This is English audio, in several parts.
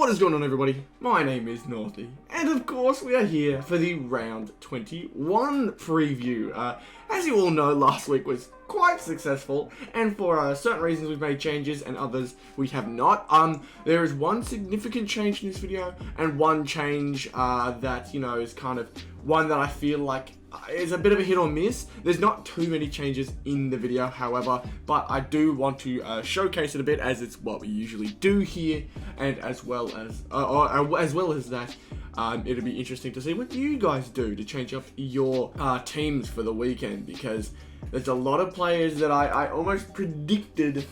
What is going on, everybody? My name is Northy, and of course we are here for the round 21 preview. As you all know, last week was quite successful, and for certain reasons we've made changes and others we have not. There is one significant change in this video, and one change that, you know, is kind of one that I feel like is a bit of a hit or miss. There's not too many changes in the video, however, but I do want to showcase it a bit, as it's what we usually do here, and as well as that, it'll be interesting to see what you guys do to change up your teams for the weekend, because there's a lot of players that I almost predicted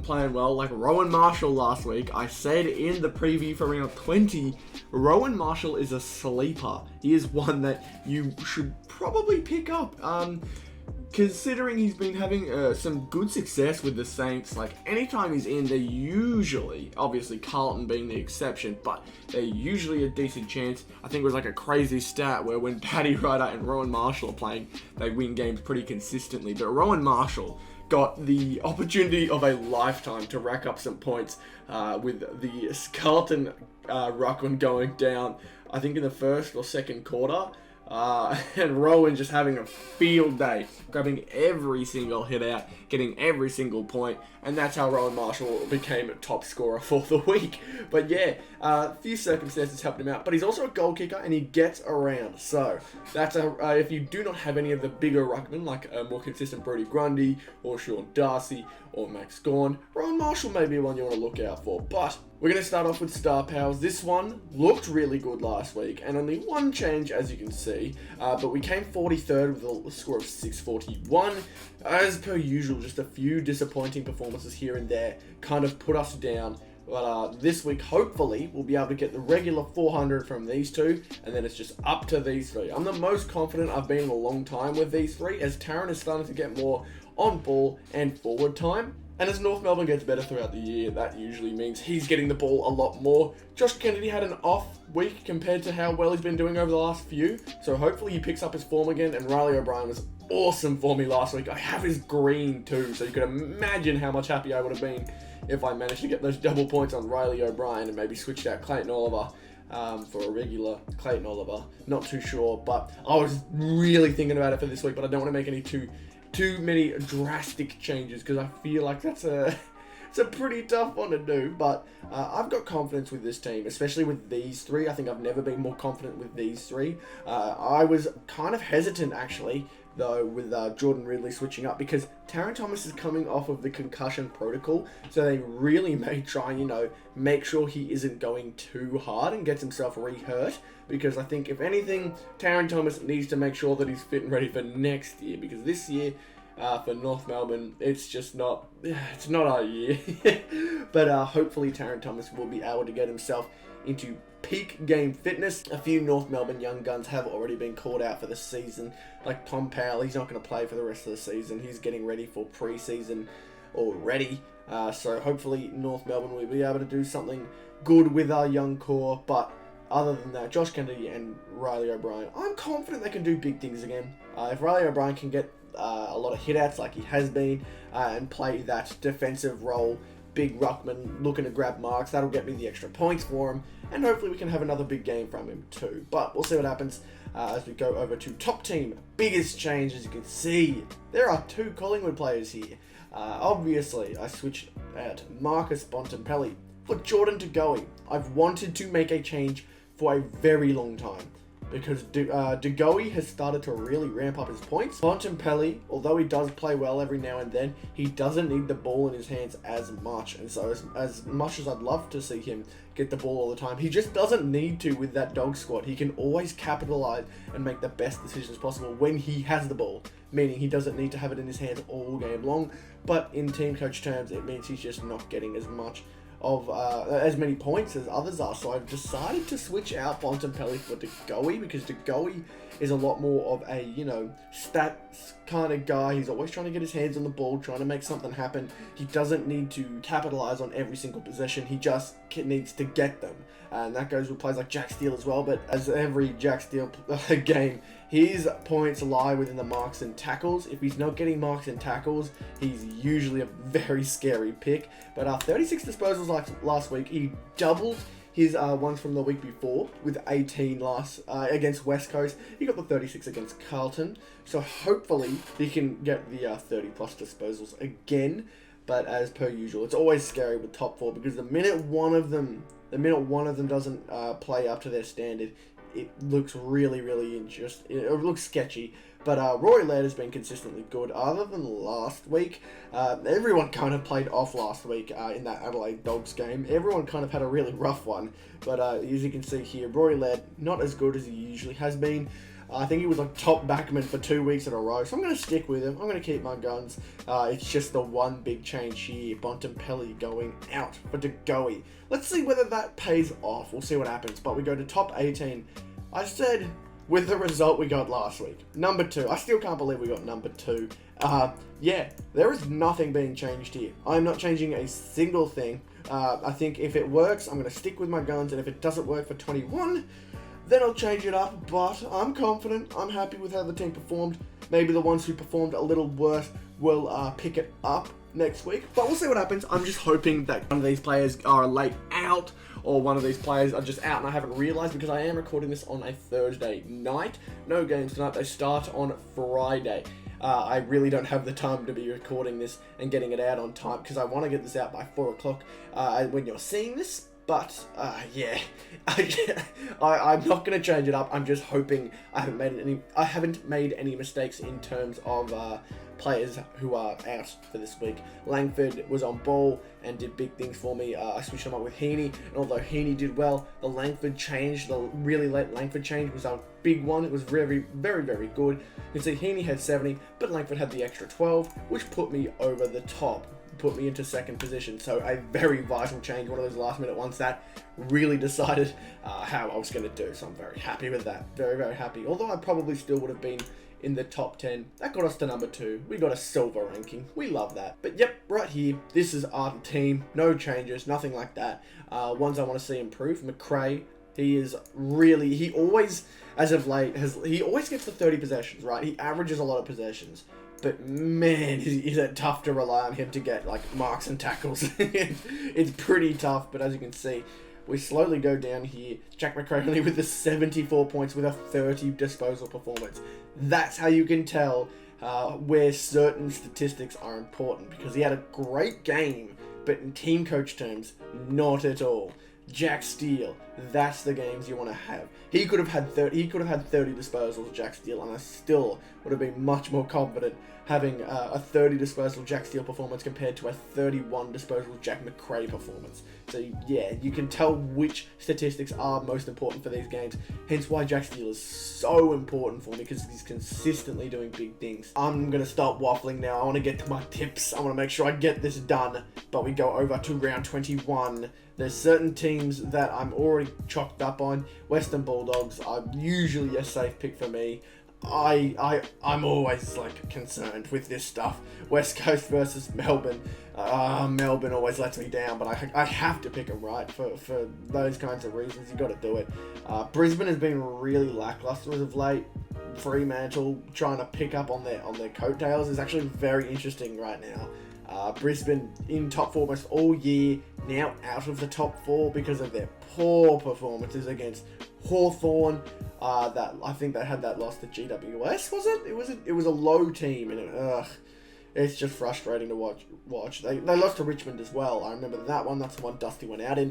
playing well, like Rowan Marshall last week. I said in the preview for round 20, Rowan Marshall is a sleeper. He is one that you should probably pick up, considering he's been having some good success with the Saints. Like, anytime he's in, they're usually, obviously Carlton being the exception, but they're usually a decent chance. I think it was like a crazy stat where when Paddy Ryder and Rowan Marshall are playing, they win games pretty consistently. But Rowan Marshall got the opportunity of a lifetime to rack up some points with the Carlton ruckman going down, I think in the first or second quarter. And Rowan just having a field day, grabbing every single hit out, getting every single point, and that's how Rowan Marshall became a top scorer for the week. But yeah, a few circumstances helped him out, but he's also a goal kicker and he gets around. So that's if you do not have any of the bigger ruckmen, like a more consistent Brodie Grundy or Sean Darcy or Max Gawn, Rowan Marshall may be one you want to look out for. But we're going to start off with star powers. This one looked really good last week, and only one change, as you can see, but we came 43rd with a score of 641. As per usual, just a few disappointing performances here and there kind of put us down. But this week, hopefully, we'll be able to get the regular 400 from these two, and then it's just up to these three. I'm the most confident I've been in a long time with these three, as Taron is starting to get more on ball and forward time. And as North Melbourne gets better throughout the year, that usually means he's getting the ball a lot more. Josh Kennedy had an off week compared to how well he's been doing over the last few, so hopefully he picks up his form again. And Riley O'Brien was awesome for me last week. I have his green too, so you can imagine how much happy I would have been if I managed to get those double points on Riley O'Brien and maybe switched out Clayton Oliver for a regular Clayton Oliver. Not too sure, but I was really thinking about it for this week, but I don't want to make any too many drastic changes, because I feel like it's a pretty tough one to do. But I've got confidence with this team, especially with these three. I think I've never been more confident with these three. I was kind of hesitant, actually, though, with Jordan Ridley switching up, because Taron Thomas is coming off of the concussion protocol, so they really may try and, you know, make sure he isn't going too hard and gets himself re-hurt, because I think, if anything, Taron Thomas needs to make sure that he's fit and ready for next year, because this year, for North Melbourne, it's just not, it's not our year. But hopefully Taron Thomas will be able to get himself into peak game fitness. A few North Melbourne young guns have already been called out for the season, like Tom Powell. He's not going to play for the rest of the season. He's getting ready for pre-season already. So hopefully North Melbourne will be able to do something good with our young core. But other than that, Josh Kennedy and Riley O'Brien, I'm confident they can do big things again. If Riley O'Brien can get a lot of hit-outs like he has been, and play that defensive role, big ruckman looking to grab marks, that'll get me the extra points for him, and hopefully we can have another big game from him too. But we'll see what happens as we go over to top team. Biggest change, as you can see, there are two Collingwood players here. Obviously, I switched out Marcus Bontempelli for Jordan De Goey. I've wanted to make a change for a very long time, because De Goey has started to really ramp up his points. Bontempelli, although he does play well every now and then, he doesn't need the ball in his hands as much. And so as much as I'd love to see him get the ball all the time, he just doesn't need to with that dog squad. He can always capitalize and make the best decisions possible when he has the ball, meaning he doesn't need to have it in his hands all game long. But in Teamcoach terms, it means he's just not getting as much of as many points as others are. So I've decided to switch out Bontempelli for De Goey, because De Goey is a lot more of a, you know, stats kind of guy. He's always trying to get his hands on the ball, trying to make something happen. He doesn't need to capitalize on every single possession. He just needs to get them. And that goes with players like Jack Steele as well. But as every Jack Steele game, his points lie within the marks and tackles. If he's not getting marks and tackles, he's usually a very scary pick. But 36 disposals like last week, he doubled his ones from the week before with 18 last against West Coast. He got the 36 against Carlton. So hopefully he can get the 30 plus disposals again. But as per usual, it's always scary with top 4 because the minute one of them doesn't play up to their standard, it looks really interesting. It looks sketchy. But Rory Laird has been consistently good. Other than last week, everyone kind of played off last week in that Adelaide Dogs game. Everyone kind of had a really rough one. But as you can see here, Rory Laird not as good as he usually has been. I think he was like top backman for 2 weeks in a row, so I'm going to stick with him. I'm going to keep my guns. It's just the one big change here. Bontempelli going out for De Goey. Let's see whether that pays off. We'll see what happens. But we go to top 18. I said with the result we got last week. Number 2. I still can't believe we got number 2. Yeah, there is nothing being changed here. I'm not changing a single thing. I think if it works, I'm going to stick with my guns, and if it doesn't work for 21... then I'll change it up, but I'm confident. I'm happy with how the team performed. Maybe the ones who performed a little worse will pick it up next week, but we'll see what happens. I'm just hoping that one of these players are late out, or one of these players are just out and I haven't realised, because I am recording this on a Thursday night. No games tonight. They start on Friday. I really don't have the time to be recording this and getting it out on time, because I want to get this out by 4 o'clock when you're seeing this. But, yeah, I'm not going to change it up. I'm just hoping I haven't made any mistakes in terms of players who are out for this week. Langford was on ball and did big things for me. I switched him up with Heaney, and although Heaney did well, the Langford change, the really late Langford change was a big one. It was very good. You can see Heaney had 70, but Langford had the extra 12, which put me over the top. Put me into second position. So a very vital change, one of those last minute ones that really decided how I was going to do. So I'm very happy with that. Very happy. Although I probably still would have been in the top 10. That got us to number 2. We got a silver ranking. We love that. But yep, right here, this is our team. No changes, nothing like that. Ones I want to see improve. McRae, he always, as of late, he always gets the 30 possessions, right? He averages a lot of possessions. But man, is it tough to rely on him to get like marks and tackles. It's pretty tough, but as you can see, we slowly go down here. Jack McRae only with the 74 points with a 30 disposal performance. That's how you can tell where certain statistics are important, because he had a great game, but in team coach terms, not at all. Jack Steele, that's the games you want to have. He could have had 30 disposals, Jack Steele, and I still would have been much more confident having a 30 disposal Jack Steele performance compared to a 31 disposal Jack McRae performance. So yeah, you can tell which statistics are most important for these games, hence why Jack Steele is so important for me, because he's consistently doing big things. I'm going to stop waffling now. I want to get to my tips. I want to make sure I get this done, but we go over to round 21. There's certain teams that I'm already chalked up on. Western Bulldogs are usually a safe pick for me. I'm always like concerned with this stuff. West Coast versus Melbourne. Melbourne always lets me down, but I have to pick them, right? For those kinds of reasons, you got to do it. Brisbane has been really lackluster as of late. Fremantle trying to pick up on their coattails is actually very interesting right now. Brisbane in top 4 almost all year, now out of the top 4 because of their poor performances against Hawthorn. That I think they had that loss to GWS, was it? It was a low team, and it's just frustrating to watch. They lost to Richmond as well. I remember that one. That's the one Dusty went out in.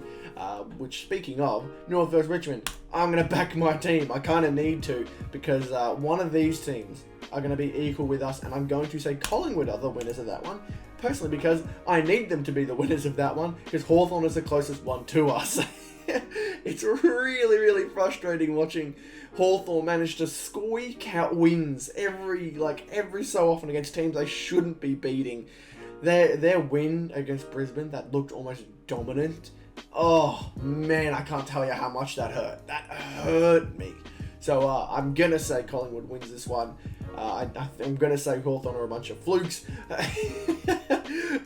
Which, speaking of, North versus Richmond, I'm going to back my team. I kind of need to, because one of these teams are going to be equal with us, and I'm going to say Collingwood are the winners of that one. Personally, because I need them to be the winners of that one, because Hawthorn is the closest one to us. It's really frustrating watching Hawthorn manage to squeak out wins every so often against teams they shouldn't be beating. Their win against Brisbane that looked almost dominant. Oh man, I can't tell you how much that hurt. That hurt me. So I'm gonna say Collingwood wins this one. I'm gonna say Hawthorn are a bunch of flukes.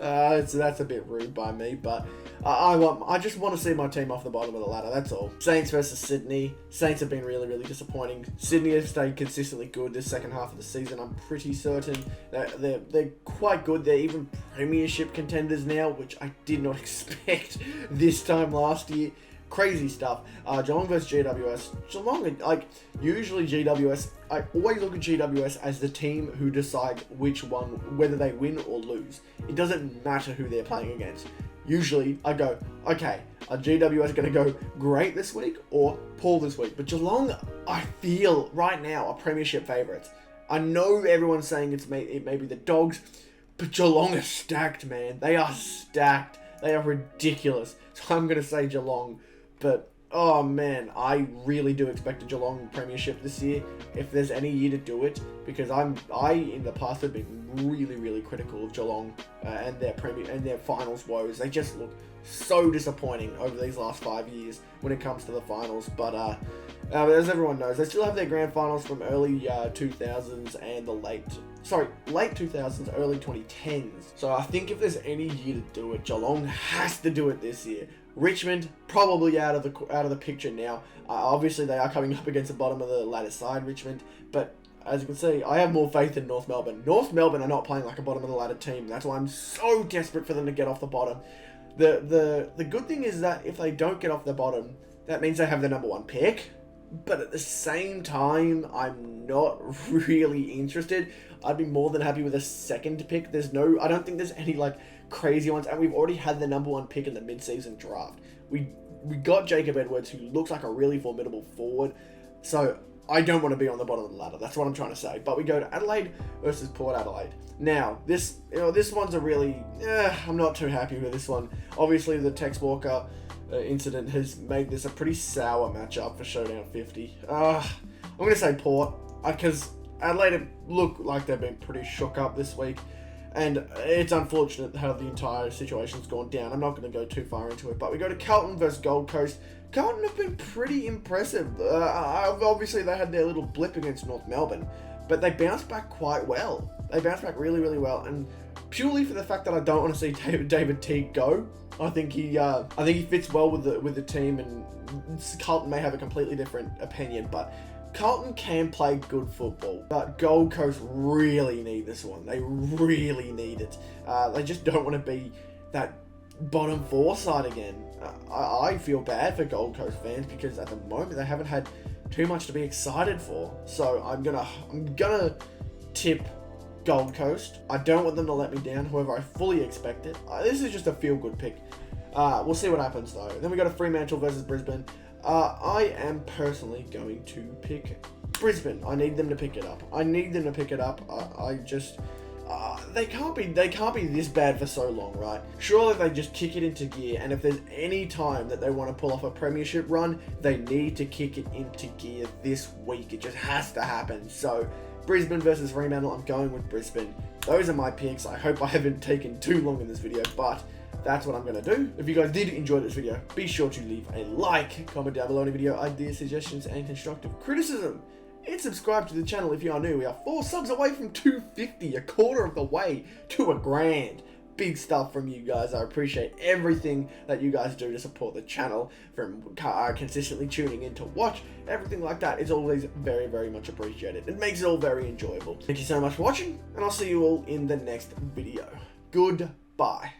So that's a bit rude by me, but I just want to see my team off the bottom of the ladder, that's all. Saints versus Sydney. Saints have been really disappointing. Sydney have stayed consistently good this second half of the season. I'm pretty certain they're quite good. They're even premiership contenders now, which I did not expect this time last year. crazy stuff. Geelong versus GWS. Geelong, like, usually GWS, I always look at GWS as the team who decide which one, whether they win or lose. It doesn't matter who they're playing against. Usually, I go, okay, are GWS going to go great this week or poor this week? But Geelong, I feel right now, are premiership favourites. I know everyone's saying it may be the Dogs, but Geelong are stacked, man. They are stacked. They are ridiculous. So I'm going to say Geelong. But, oh man, I really do expect a Geelong premiership this year, if there's any year to do it, because I in the past have been really, really critical of Geelong and their finals woes. They just look so disappointing over these last 5 years when it comes to the finals. But as everyone knows, they still have their grand finals from early 2000s and the late 2000s, early 2010s. So I think if there's any year to do it, Geelong has to do it this year. Richmond probably out of the picture now. Obviously, they are coming up against the bottom of the ladder side, Richmond. But as you can see, I have more faith in North Melbourne. North Melbourne are not playing like a bottom of the ladder team. That's why I'm so desperate for them to get off the bottom. The good thing is that if they don't get off the bottom, that means they have the number 1 pick. But at the same time, I'm not really interested. I'd be more than happy with a second pick. I don't think there's any like crazy ones, and we've already had the number 1 pick in the mid-season draft. We got Jacob Edwards, who looks like a really formidable forward. So I don't want to be on the bottom of the ladder. That's what I'm trying to say. But we go to Adelaide versus Port Adelaide. Now, this one's a really, I'm not too happy with this one. Obviously, the Tex Walker incident has made this a pretty sour matchup for Showdown 50. I'm going to say Port, because Adelaide look like they've been pretty shook up this week. And it's unfortunate how the entire situation's gone down. I'm not going to go too far into it. But we go to Carlton versus Gold Coast. Carlton have been pretty impressive. Obviously, they had their little blip against North Melbourne, but they bounced back quite well. They bounced back really, really well. And purely for the fact that I don't want to see David Teague go, I think he fits well with the team. And Carlton may have a completely different opinion, but Carlton can play good football, but Gold Coast really need this one. They really need it. They just don't want to be that bottom 4 side again. I feel bad for Gold Coast fans because at the moment they haven't had too much to be excited for. So I'm gonna tip Gold Coast. I don't want them to let me down. However, I fully expect it. This is just a feel-good pick. We'll see what happens though. Then we got a Fremantle versus Brisbane. I am personally going to pick Brisbane. I need them to pick it up. They can't be this bad for so long, right? Surely they just kick it into gear, and if there's any time that they want to pull off a premiership run, they need to kick it into gear this week. It just has to happen. So, Brisbane versus Fremantle, I'm going with Brisbane. Those are my picks. I hope I haven't taken too long in this video, but that's what I'm going to do. If you guys did enjoy this video, be sure to leave a like, comment down below any video ideas, suggestions, and constructive criticism. And subscribe to the channel if you are new. We are 4 subs away from 250, a quarter of the way to $1,000. Big stuff from you guys. I appreciate everything that you guys do to support the channel, from consistently tuning in to watch. Everything like that is always very, very much appreciated. It makes it all very enjoyable. Thank you so much for watching, and I'll see you all in the next video. Goodbye.